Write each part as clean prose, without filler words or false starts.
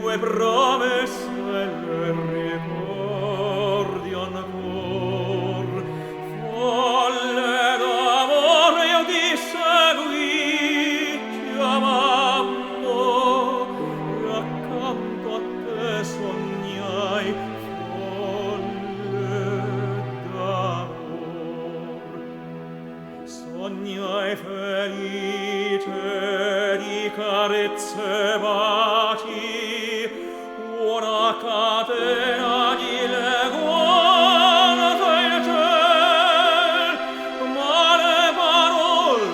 tue promesse le ricordi ancor. Folle d'amore io ti seguì chiamando, e accanto a te sognai. Folle d'amor, sognai felice di carezze e baci, una catena di leguata il ciel, ma le parole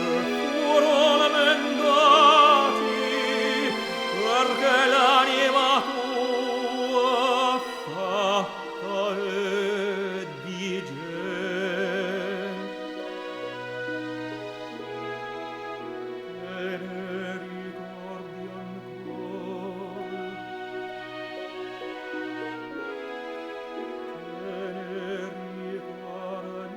tue furono mendati, perché l'anima tua fatta è di gel. Te ne ricordi ancor? Te ne ricordi ancor?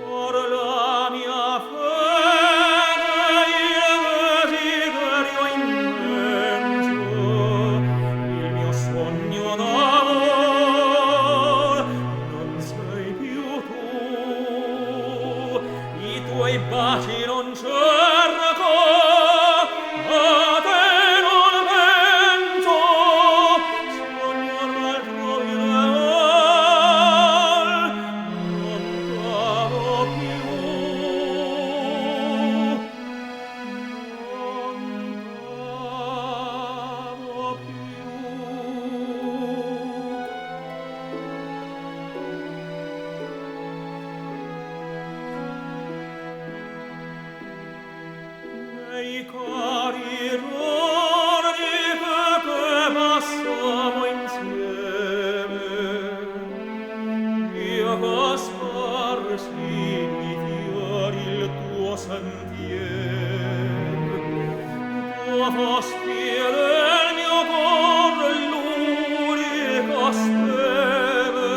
Or la mia fede, il desiderio immenso, il mio sogno d'amor, non sei più tu. I tuoi baci non cerco, a te non penso, sogno l'altrui leal, non t'amo più, non t'amo più. Nei cari giorni che passavo insieme, io cosparsi di fiori il tuo sentier. Tu fosti del mio cor l'unico steme,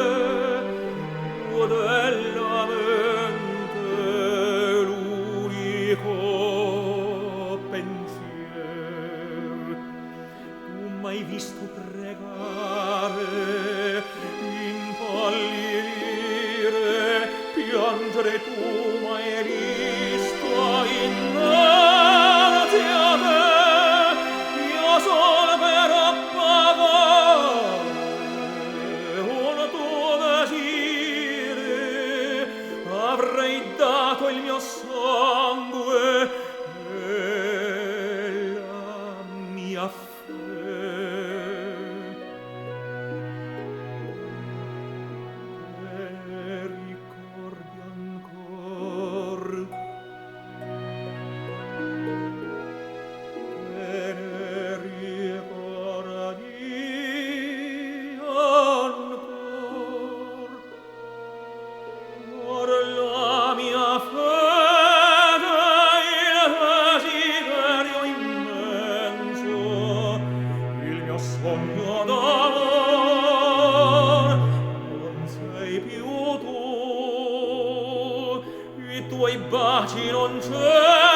tu della mente l'unico pensier. Tu m'hai visto pregare, impallidire, piangere, tu m'hai visto innanzi a te, io sol per appagare un tuo desire, avrei dato il mio sangue e la mia fede. Te ne ricordi ancor? Te ne ricordi ancor? Or la mia fede, il desiderio immenso, il mio sogno d'amor, non sei più tu. I tuoi baci non c'erano,